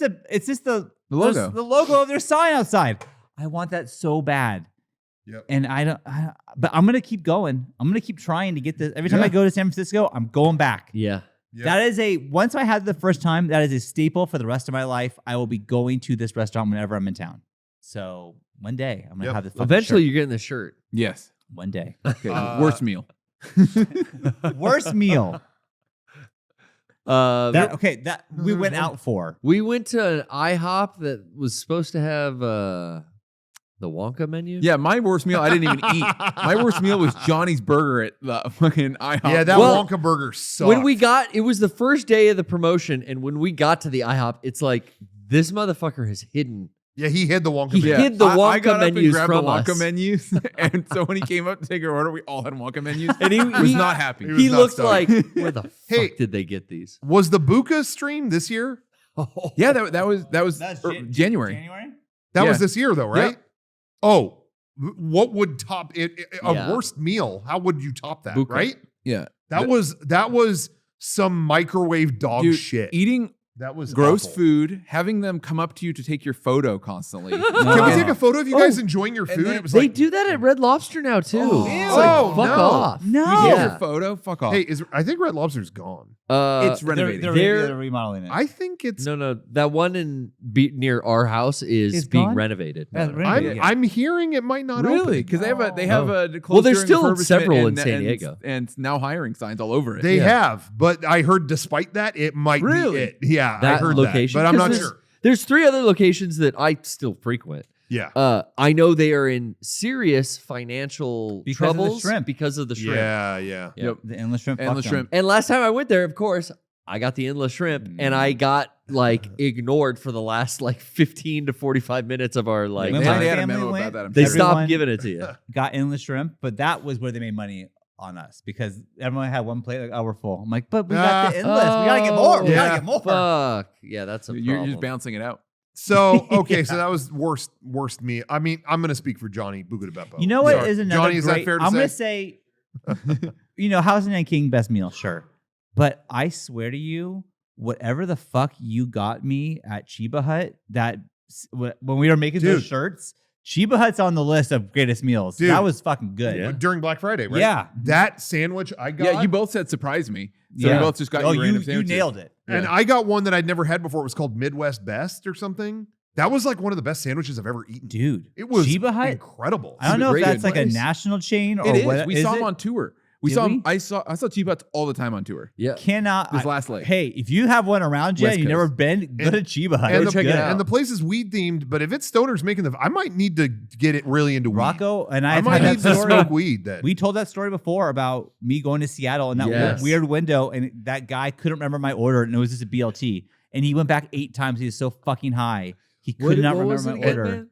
the logo. the logo of their sign outside. I want that so bad. Yep. And but I'm gonna keep going. I'm gonna keep trying to get this. Every time Yeah. I go to San Francisco, I'm going back. Yeah. Yep. That is once I had it the first time, that is a staple for the rest of my life. I will be going to this restaurant whenever I'm in town. So one day I'm gonna Yep. have this. fucking Eventually shirt. you're getting the shirt. Yes. One day. Okay. Worst meal. Worst meal. That we went out for. We went to an IHOP that was supposed to have the Wonka menu. Yeah, my worst meal I didn't even eat. My worst meal was Johnny's Burger at the fucking IHOP. Yeah, that Well, Wonka burger sucked. When it was the first day of the promotion, and when we got to the IHOP, it's like This motherfucker has hidden. Yeah, he hid the Wonka. He menu. hid the I Wonka got up and menus grabbed from the Wonka us. menus, and so when he came up to take our order, we all had Wonka menus. And he was not happy. He was He not looked stoked. like, where the Hey. fuck did they get these? Was the Buka stream this year? Yeah, that was That's January. January? That was Yeah. this year, though, right? Oh, what would top it? A Yeah. worst meal? How would you top that? Buka. Right? Yeah, That was some microwave dog dude, shit. eating That was gross awful. food, having them come up to you to take your photo constantly. Can we take a photo of you guys Oh, enjoying your and food? then It was They like, do that at Red Lobster now too. Oh, It's like, ew. fuck No. off. No. You take Yeah. your photo, fuck off. hey, I think Red Lobster's gone. It's renovated. They're remodeling it. I think it's. No. That one near our house is It's being gone? renovated. That's renovated. I'm hearing it might not Really? open. Because they have a closed Well, there's during still refurbishment several in and- San and- Diego. and now hiring signs all over it. They Yeah. have, but I heard despite that, it might Really? be it. Yeah, I That heard location, that, but I'm 'cause not there's- sure. There's 3 other locations that I still frequent. Yeah. I know they are in serious financial Because of the troubles shrimp. because of the shrimp. Yeah. Yeah. Yep. The endless shrimp. Endless fuck 'em. shrimp. And last time I went there, of course, I got the endless shrimp, and I got ignored for the last 15 to 45 minutes of our When They my time. had a family memo went, about that. I'm They sure. everyone- stopped giving it to you. Got endless shrimp, but that was where they made money on us because everyone had one plate. Like, oh, we're full. I'm like, but we got the endless. We gotta get more. We Yeah. gotta get more. Fuck. Yeah, that's a You're problem. just bouncing it out. So okay, so that was worst me. I mean, I'm gonna speak for Johnny Buca de Beppo. You know what Sorry. is another Johnny? Is great, that fair to I'm say? gonna say, House and King best meal, sure. But I swear to you, whatever the fuck you got me at Chiba Hut, when we were making those Dude. shirts, Chiba Hut's on the list of greatest meals. Dude. That was fucking good. Yeah. During Black Friday, right? Yeah. That sandwich I got. Yeah, you both said surprise me. So we both just got you random you sandwiches. nailed it. And I got one that I'd never had before. It was called Midwest Best or something. That was like one of the best sandwiches I've ever eaten. Dude, It was Chiba Hut. incredible. I don't know if Great that's like a place. national chain or It is. what. We is saw it? him on tour. We Did saw we? him. I saw T-Butts all the time on tour. Yeah. Cannot. This last leg. Hey, if you have one around you West and you've never Coast. been, go to Chiba Hut. And It's the, good. out. and the place is weed themed, but if it's stoners making the, I might need to get it really into weed. Rocco and I I've might had need that to story. smoke weed. Then We told that story before about me going to Seattle and that Yes. weird window, and that guy couldn't remember my order, and it was just a BLT. And he went back 8 times. He was so fucking high, he could not What was remember it my again, order. man?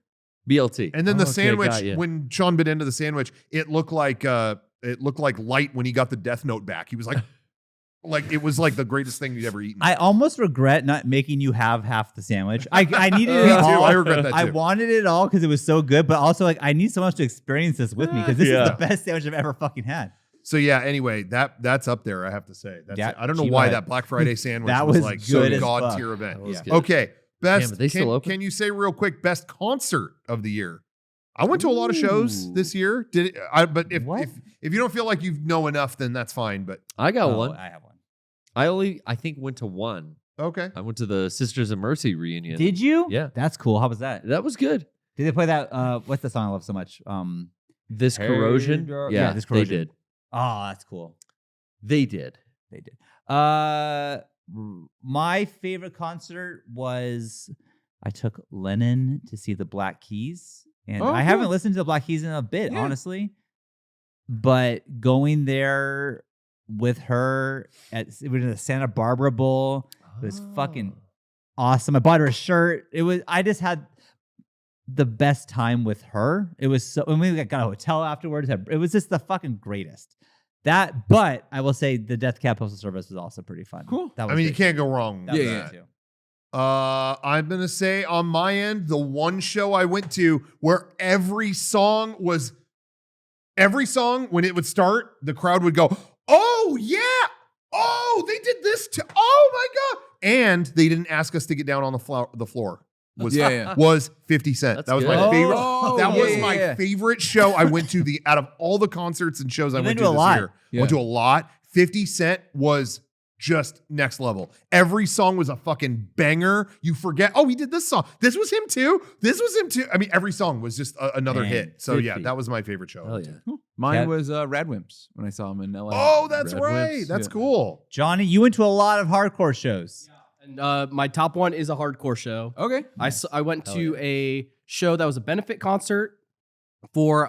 BLT. And then the Okay, sandwich, got ya. when Sean bit into the sandwich, it looked like Light when he got the Death Note back. He was like it was like the greatest thing you'd ever eaten. I almost regret not making you have half the sandwich. I needed Me it too. all. I regret that I too. wanted it all because it was so good, but also like I need someone else to experience this with me because this Yeah. is the best sandwich I've ever fucking had. So yeah. Anyway, that's up there. I have to say. That's Yeah, it. I don't know Chiba why Hut. that Black Friday sandwich That was was like good so as god fuck. tier event. That was Yeah. good. Okay, best. but they still open? Can you say real quick best concert of the year? I went to a lot of shows Ooh. this year. But if you don't feel like you know enough, then that's fine. But I got Oh, one. I have one. I think went to one. okay. I went to the Sisters of Mercy reunion. Did you? Yeah. That's cool. How was that? That was good. Did they play that? What's the song I love so much? This Hey, corrosion. girl. Yeah, Yeah, This they Corrosion. did. Oh, that's cool. They did. They did. My favorite concert was I took Lennon to see the Black Keys, and Oh, I haven't cool. listened to the Black Keys in a bit, Yeah. honestly. But going there with her it was in the Santa Barbara Bowl. It was fucking awesome. I bought her a shirt. I just had the best time with her. It was so, and we got a hotel afterwards. It was just the fucking greatest. But I will say the Death Cab Postal Service was also pretty fun. Cool. That was I mean, you great. can't go wrong. That with was Yeah, that. great too. I'm gonna say on my end, the one show I went to where every song when it would start, the crowd would go, "Oh yeah, oh they did this too, oh my god!" And they didn't ask us to get down on the floor. Was 50 Cent. That's that was good. my favorite. Oh, that yeah, was yeah, my yeah. favorite show I went to. Out of all the concerts and shows I You went went to to a this lot. year, Yeah. went to a lot. 50 Cent was just next level. Every song was a fucking banger. You forget, oh, he did this song. This was him too. This was him too. I mean, every song was just another Man, hit. So yeah, 50. that was my favorite show. I Hell went yeah. to. Mine Yeah. was Radwimps when I saw him in LA. Oh, that's Red right. Whips, That's yeah. cool. Johnny, you went to a lot of hardcore shows. And my top one is a hardcore show. Okay. I went Hell to a show that was a benefit concert for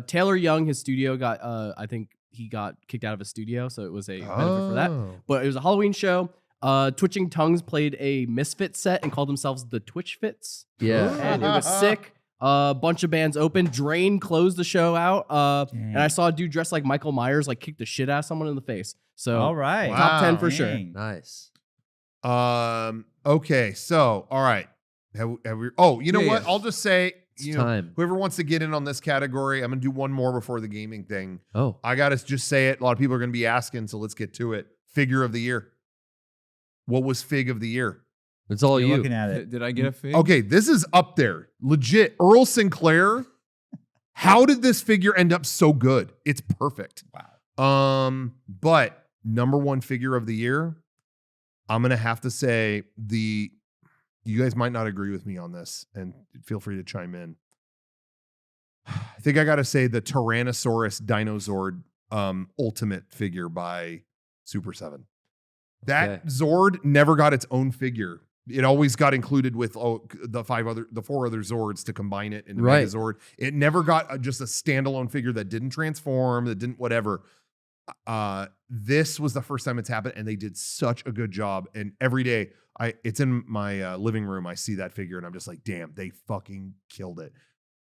Taylor Young. His studio got I think he got kicked out of his studio, so it was a benefit for that. Oh. But it was a Halloween show. Twitching Tongues played a Misfit set and called themselves the Twitch Fits. Yeah. And it was sick. A bunch of bands opened. Drain closed the show out. And I saw a dude dressed like Michael Myers, like kick the shit out of someone in the face. So All right. top 10 for sure. Dang. Nice. Okay. So, all right. Have we? Oh, you know Yeah, what? yeah. I'll just say, It's time. whoever wants to get in on this category, I'm gonna do one more before the gaming thing. Oh, I gotta just say it. A lot of people are gonna be asking, so let's get to it. Figure of the year. What was Fig of the year? it's all You're you. looking at it. Did I get a fig? Okay, this is up there. Legit. Earl Sinclair. How did this figure end up so good? It's perfect. Wow. But number one figure of the year, I'm gonna have to say you guys might not agree with me on this, and feel free to chime in. I think I gotta say the Tyrannosaurus Dinozord Ultimate figure by Super 7. That Okay. Zord never got its own figure. It always got included with the four other Zords to combine it into Right. Megazord. It never got just a standalone figure that didn't transform, that didn't whatever. This was the first time it's happened, and they did such a good job. And every day, it's in my living room. I see that figure, and I'm just like, damn, they fucking killed it.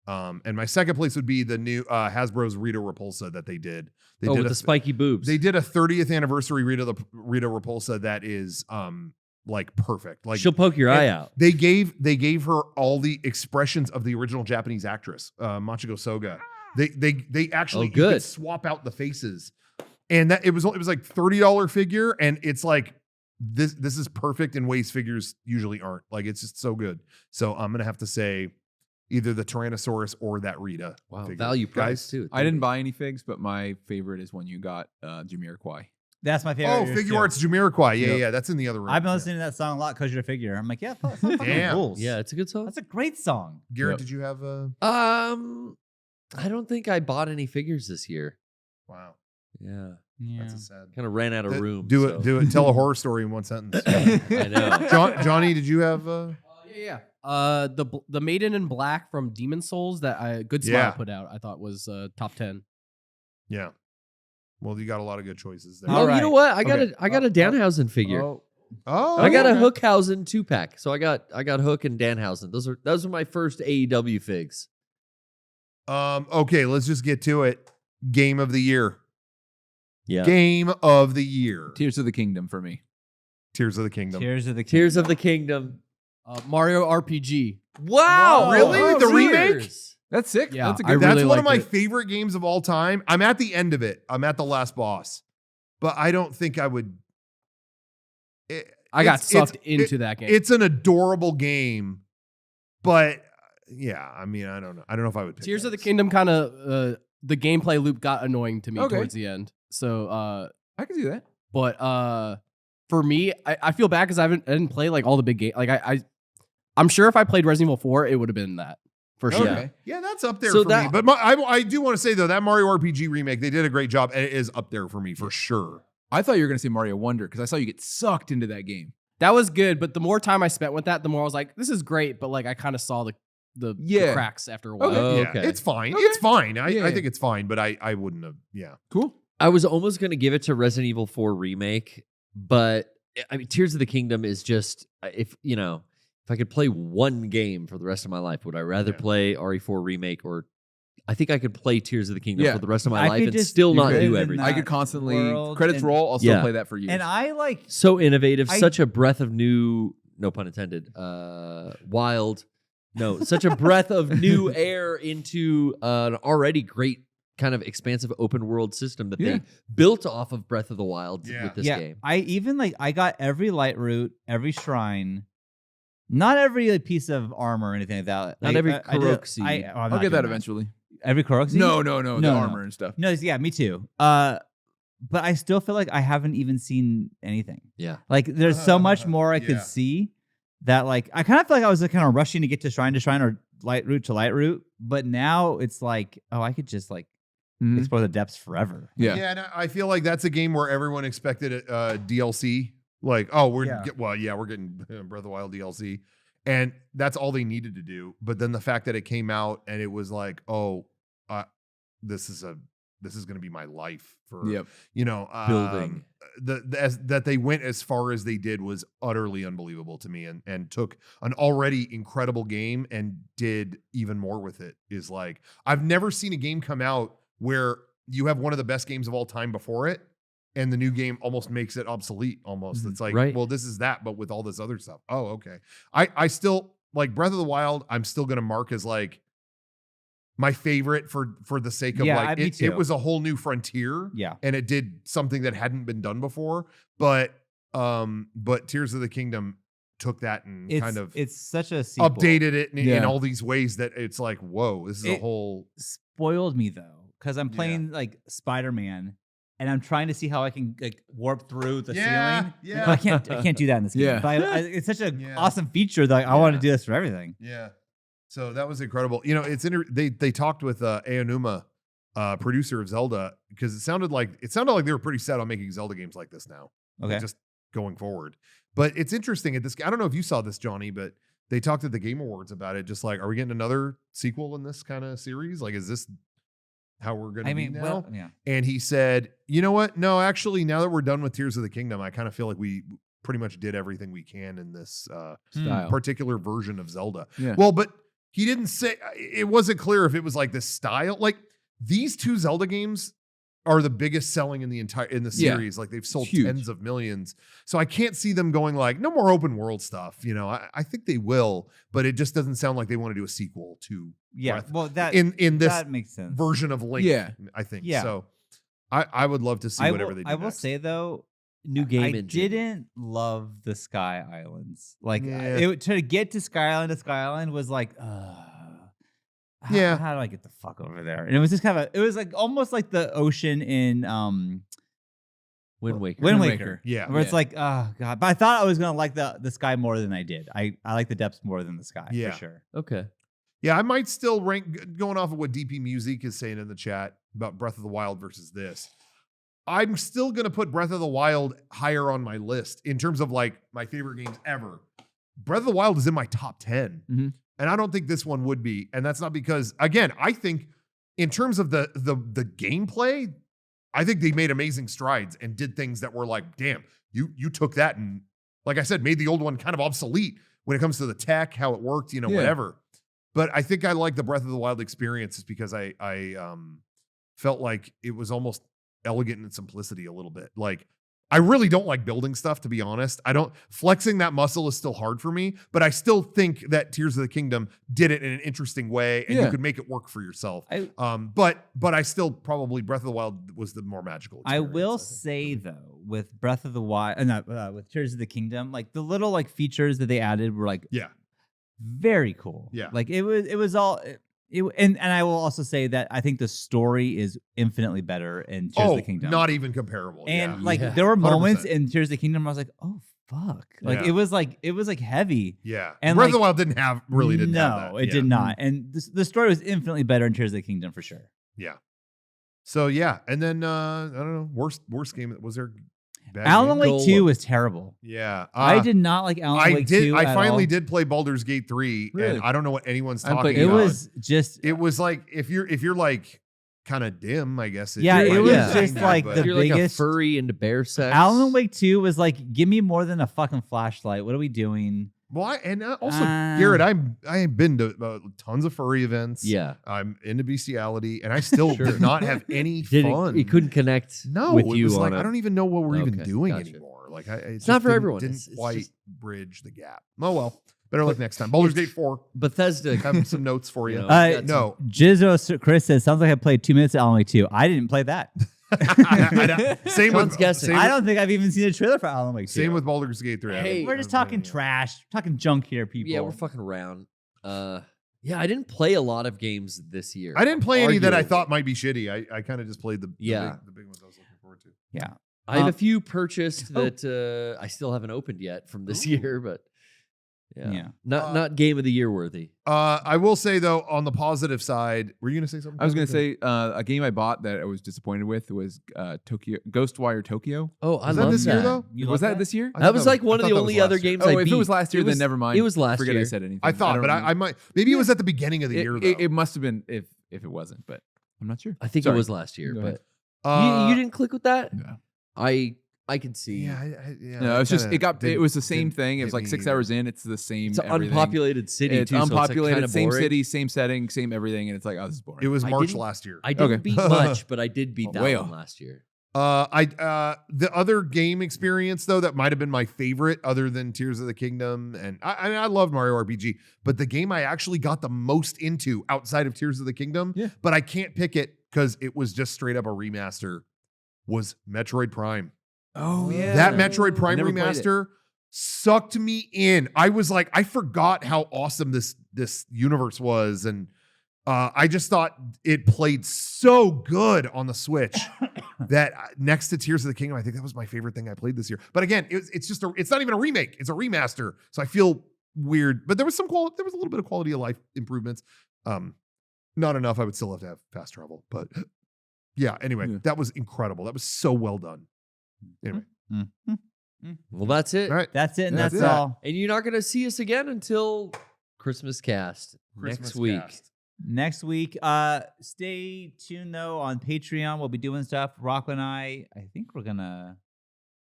And my second place would be the new Hasbro's Rita Repulsa that they did. They did with the spiky boobs. They did a 30th anniversary Rita Repulsa that is like perfect. Like She'll poke your eye out. They gave her all the expressions of the original Japanese actress, Machiko Soga. They actually you good. could swap out the faces, and that it was like $30 figure, and it's like this is perfect in ways figures usually aren't. Like it's just so good. So I'm gonna have to say either the Tyrannosaurus or that Rita. Wow, figure. value price Guys? too. I didn't buy any figs, but my favorite is one you got, Jamiroquai. That's my favorite. Oh, of yours, Figure too. Arts Jamiroquai. Yeah, Yep. yeah, that's in the other room. I've been Yeah. listening to that song a lot because you're a figure. I'm like, yeah, that song fucking Damn. rules. Yeah, it's a good song. That's a great song. Garrett, Yep. did you have a I don't think I bought any figures this year. wow? Yeah, Yeah. That's a sad. kind of ran out of room. Do so. it. Do it. Tell a horror story in one sentence. I know. Johnny, did you have? Yeah. The Maiden in Black from Demon Souls that Good Smile Yeah. put out, I thought was top 10. Yeah. Well, you got a lot of good choices there. All Oh, right. you know what? I got Okay. a Danhausen figure. Oh, Oh, I got a okay. Hookhausen 2-pack. So I got Hook and Danhausen. Those are my first AEW figs. Okay, let's just get to it. Game of the year. Yeah. Game of the year. Tears of the Kingdom for me. Tears of the Kingdom. Tears of the Tears of the Kingdom. Mario RPG. Wow. Whoa. Really? Oh, The remake? Tears. That's sick. Yeah, That's a I good That's really one of liked my it. favorite games of all time. I'm at the end of it. I'm at the last boss, but I don't think I would. I got sucked it- into that game. It's an adorable game, but yeah, I mean, I don't know. I don't know if I would. Pick Tears of the that. Kingdom kind of the gameplay loop got annoying to me Okay. towards the end. So I can see that. but for me, I feel bad because I didn't play like all the big games. Like I'm sure if I played Resident Evil 4, it would have been that for sure. Okay. Yeah, that's up there So for that- me. But I do want to say though that Mario RPG remake, they did a great job, and it is up there for me for sure. I thought you were going to say Mario Wonder because I saw you get sucked into that game. That was good, but the more time I spent with that, the more I was like, this is great, but like I kind of saw the Yeah. cracks after a while. Okay. Oh, Yeah, okay. it's fine. Okay. It's fine. Yeah. I think it's fine, but I wouldn't have. Yeah. Cool. I was almost going to give it to Resident Evil 4 remake, but I mean, Tears of the Kingdom is just if I could play one game for the rest of my life, would I rather Yeah. play RE4 remake, or I think I could play Tears of the Kingdom Yeah. for the rest of my I life could and just still not live do in everything. that I could constantly world credits and- roll. I'll still Yeah. play that for years. And I like So innovative, I- such a breath of new, no pun intended, such a breath of new air into an already great kind of expansive open world system that Yeah. they built off of Breath of the Wild Yeah. with this game. I even I got every light route, every shrine, not every piece of armor or anything like that. Not Like, every I did- Korok seed. I'm I'll not get that doing eventually. Every Korok seed? No, the No. armor and stuff. No, yeah, me too. But I still feel like I haven't even seen anything. Yeah. Like there's so much more I Yeah. could see that like I kind of feel like I was kind of rushing to get to shrine or light route to light route, but now it's like, oh, I could just like Mhm. explore the depths forever. Yeah. Yeah, and I feel like that's a game where everyone expected a DLC. Like, oh, we're Yeah. we're getting Breath of the Wild DLC, and that's all they needed to do. But then the fact that it came out and it was like, oh, this is a this is going to be my life for, Yep. Building. That they went as far as they did was utterly unbelievable to me, and took an already incredible game and did even more with it. Is like, I've never seen a game come out where you have one of the best games of all time before it, and the new game almost makes it obsolete almost. It's like, Right. well, this is that, but with all this other stuff. Oh, okay. I still like Breath of the Wild. I'm still going to mark as like my favorite for the sake of like, me it too. was a whole new frontier. Yeah. And it did something that hadn't been done before. But Tears of the Kingdom took that and It's such a sequel. updated it in Yeah. all these ways that it's like, whoa, this is a whole. Spoiled me though, because I'm playing like Spider-Man, and I'm trying to see how I can like warp through the ceiling. Yeah. But I can't do that in this game. Yeah. But it's such an Yeah. awesome feature that I want to do this for everything. Yeah. So that was incredible. You know, they talked with Aonuma, producer of Zelda, because it sounded like they were pretty set on making Zelda games like this now. Okay. Just going forward. But it's interesting at this. I don't know if you saw this, Johnny, but they talked at the Game Awards about it. Just like, are we getting another sequel in this kind of series? Like, is this how we're going to be now? well, yeah. And he said, you know what? No, actually, now that we're done with Tears of the Kingdom, I kind of feel like we pretty much did everything we can in this Style. particular version of Zelda. Yeah. Well, but he didn't say, it wasn't clear if it was like this style. Like, these two Zelda games are the biggest selling in the Yeah. series. Like, they've sold Huge. tens of millions. So I can't see them going like, no more open world stuff. You know, I think they will, but it just doesn't sound like they want to do a sequel to Yeah. Breath Well, that in this that makes sense. version of Link. Yeah. I think. Yeah. So I would love to see whatever they do. I will next. say though, New game I engine. didn't love the Sky Islands. Like Yeah. to get to Sky Island was like, Yeah. How do I get the fuck over there? And it was just kind of it was like almost like the ocean in Wind Waker. Wind Wind Waker. Waker. Yeah. Where it's like, oh god. But I thought I was gonna like the sky more than I did. I like the depths more than the sky Yeah. for sure. Okay. Yeah, I might still rank, going off of what DP Music is saying in the chat about Breath of the Wild versus this. I'm still going to put Breath of the Wild higher on my list in terms of like my favorite games ever. Breath of the Wild is in my top 10. Mhm. And I don't think this one would be. And that's not because, again, I think in terms of the gameplay, I think they made amazing strides and did things that were like, damn, you took that and, like I said, made the old one kind of obsolete when it comes to the tech, how it worked, Yeah. whatever. But I think I like the Breath of the Wild experience is because I felt like it was almost elegant in its simplicity a little bit. Like, I really don't like building stuff, to be honest. Flexing that muscle is still hard for me, but I still think that Tears of the Kingdom did it in an interesting way, and you Yeah. could make it work for yourself. But I still probably Breath of the Wild was the more magical I experience, will think. say though, with Breath of the Wild, with Tears of the Kingdom, like the little like features that they added were like Yeah. very cool. Yeah. Like it was all and I will also say that I think the story is infinitely better in Tears of the Kingdom. Not even comparable. and yeah. like Yeah. there were moments 100%. in Tears of the Kingdom where I was like, oh fuck. Like Yeah. it was like heavy. Yeah. And Breath of like- the Wild didn't have that. No, it Yeah. did not. And the story was infinitely better in Tears of the Kingdom for sure. Yeah. So yeah, and then I don't know, worst game was there. Bad Alan game? Wake 2 was terrible. Yeah, I did not like Alan Wake 2 I at finally all. did play Baldur's Gate 3, Really? and I don't know what anyone's I haven't talking played about. It was just It was like if you're like kind of dim, I guess. Yeah, might it be was saying just that, like but- the If you're like a biggest- furry into bear sex. Alan Wake 2 was like, give me more than a fucking flashlight. What are we doing? Well, also Garrett, I've been to tons of furry events. Yeah. I'm into bestiality, and I still Sure. did not have any Did fun. it couldn't connect No, with it you was on like it. I don't even know what we're even Okay, doing gotcha. anymore. Like it's not just for didn't- everyone. Didn't It's quite just- bridge the gap. Oh well, better luck next time. Baldur's Gate 4. Bethesda. Have some notes for you. You know, Uh, got no, Jizzo Chris says, sounds like I played 2 minutes of Alan Wake 2. I didn't play that. Same Sean's with guessing. Same I with, don't think I've even seen a trailer for Alan Wake 2. same with Baldur's Gate 3. Hey, We're just talking trash, talking junk here, people. Yeah, we're fucking around. Yeah, I didn't play a lot of games this year. I didn't play any that I Arguably. thought might be shitty. I kind of just played the big ones I was looking forward to. Yeah. I have a few purchased that I still haven't opened yet from this Ooh. year, but yeah, Yeah. not game of the year worthy. I will say though, on the positive side, were you going to say something? I was going to say a game I bought that I was disappointed with was Ghostwire Tokyo. Oh, I Was that love this that. year though? You was love that this year? I That thought was that like one I of thought the that only was other last year. games. Oh, I if beat. it was last year, It was- then never mind. It was last Forget year. I said anything. I thought, don't but remember. I might. Maybe it was at the beginning of the year though. It must have been if it wasn't, but I'm not sure. I think Sorry. it was last year, Go ahead. but you didn't click with that? No. I can see. No, it's just it was the same didn't thing. It was hit like me 6 either. hours in. It's the same. It's an everything. unpopulated city It's too. unpopulated, so it's same boring. city, same setting, same everything, and it's like, oh, this is boring. It was I March didn't- last year. I didn't Okay. beat much, but I did beat Oh, that well. one last year. The other game experience though that might have been my favorite, other than Tears of the Kingdom, and I loved Mario RPG, but the game I actually got the most into outside of Tears of the Kingdom, but I can't pick it because it was just straight up a remaster, was Metroid Prime. Oh That Metroid Prime Never played remaster sucked me in. I was like, I forgot how awesome this universe was, and I just thought it played so good on the Switch that next to Tears of the Kingdom, I think that was my favorite thing I played this year. But again, it's not even a remake; it's a remaster. So I feel weird, but there was a little bit of quality of life improvements. Not enough. I would still have to have fast travel, but yeah. Anyway, that was incredible. That was so well done. Anyway, Well, that's it. all right. That's it, and That's that's it. all. And you're not going to see us again until Christmas cast next Christmas week. cast. Next week, stay tuned though on Patreon. We'll be doing stuff. Rocco and I think we're gonna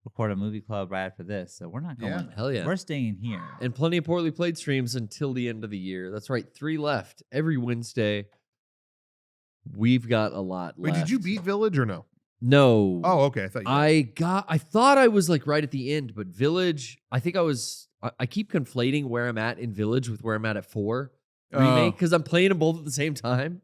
record a movie club right after this, so we're not going. Yeah. Hell yeah. We're staying here. And plenty of poorly played streams until the end of the year. That's right. 3 left every Wednesday. We've got a lot Wait, left. did you beat Village or no? No. Oh, okay. I thought you I thought I was like right at the end, but Village, I think I keep conflating where I'm at in Village with where I'm at 4 remake because I'm playing them both at the same time.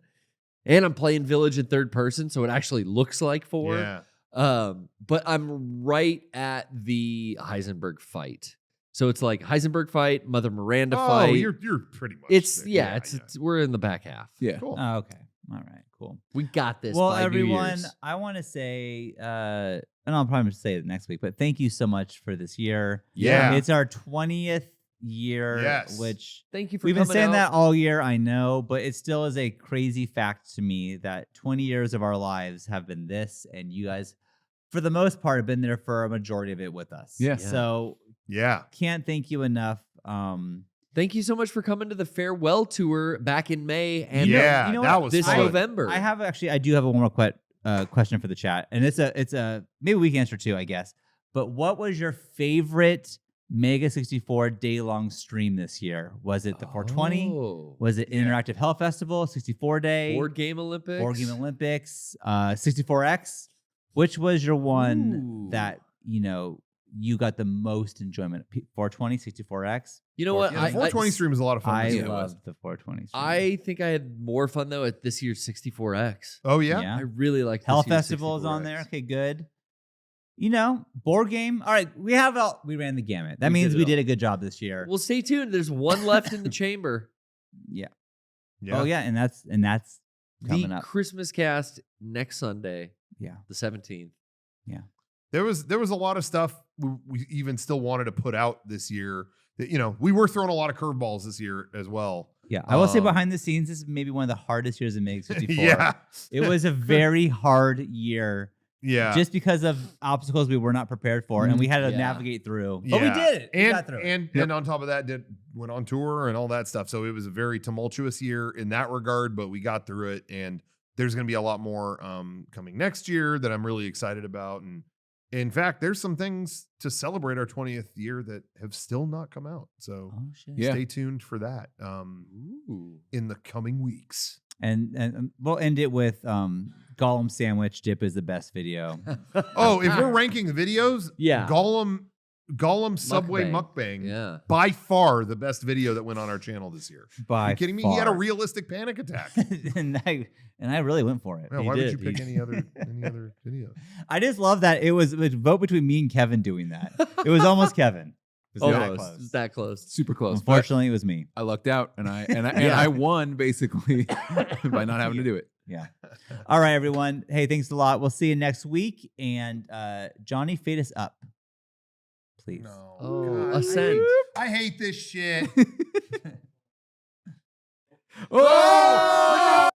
And I'm playing Village in third person, so it actually looks like 4. Yeah. But I'm right at the Heisenberg fight. So it's like Heisenberg fight, Mother Miranda fight. Oh, you're pretty much. It's there. it's we're in the back half. Yeah. Cool. Oh, okay. All right. Cool. We got this. Well, by New everyone, Year's. I want to say, and I'll probably say it next week, but thank you so much for this year. Yeah. It's our 20th year, Yes. which Thank you for we've been coming saying out. that all year, I know, but it still is a crazy fact to me that 20 years of our lives have been this, and you guys, for the most part, have been there for a majority of it with us. Yeah. So Yeah. can't thank you enough. Thank you so much for coming to the farewell tour back in May and Yeah, you know that what? was this fun. November. I do have a one more question for the chat, and it's a maybe we can answer too, I guess. But what was your favorite Mega64 day-long stream this year? Was it the 420? Oh. Was it Interactive Hell Festival, 64 Day, Board Game Olympics? Board Game Olympics, 64X? Which was your one Ooh. that you got the most enjoyment? 420, 64X. You know what? Yeah, the 420 stream is a lot of fun. I this year. love the 420 stream. I think I had more fun though at this year's 64X. Oh yeah. Yeah. I really like Hell this year's Festival is on 64X. there. Okay, good. Board game. All right, we ran the gamut. That We means did it we all. did a good job this year. Well, stay tuned. There's one left in the chamber. Yeah. Yeah. Oh yeah, and that's coming The up. Christmas cast next Sunday, Yeah. the 17th. There was a lot of stuff we even still wanted to put out this year. That we were throwing a lot of curveballs this year as well. Yeah. I will say Um, behind the scenes, this is maybe one of the hardest years in Mega 64. Yeah. It was a very hard year. Yeah. Just because of obstacles we were not prepared for, and we had to Yeah. navigate through. But we Yeah. did it. We got through it. And on top of that, went on tour and all that stuff. So it was a very tumultuous year in that regard, but we got through it. And there's going to be a lot more coming next year that I'm really excited about. And in fact, there's some things to celebrate our 20th year that have still not come out. So Oh shit. Yeah. stay tuned for that in the coming weeks. And we'll end it with Gollum sandwich dip is the best video. Oh, if we're ranking the videos, Yeah. Gollum Subway Mukbang. Mukbang, Yeah. by far the best video that went on our channel this year. Are By you kidding me? He had a far. realistic panic attack. and I really went for it. Yeah, He why did. would you pick any other video? I just love that it was a vote between me and Kevin doing that. It was almost Kevin. It was that Almost. close. It's that close. Super close. But Unfortunately, it was me. I lucked out, and I Yeah. won basically by not having to do it. Yeah. All right, everyone. Hey, thanks a lot. We'll see you next week. And Johnny, fade us up, please. No. Oh, God, Ascend. I hate this shit. Oh!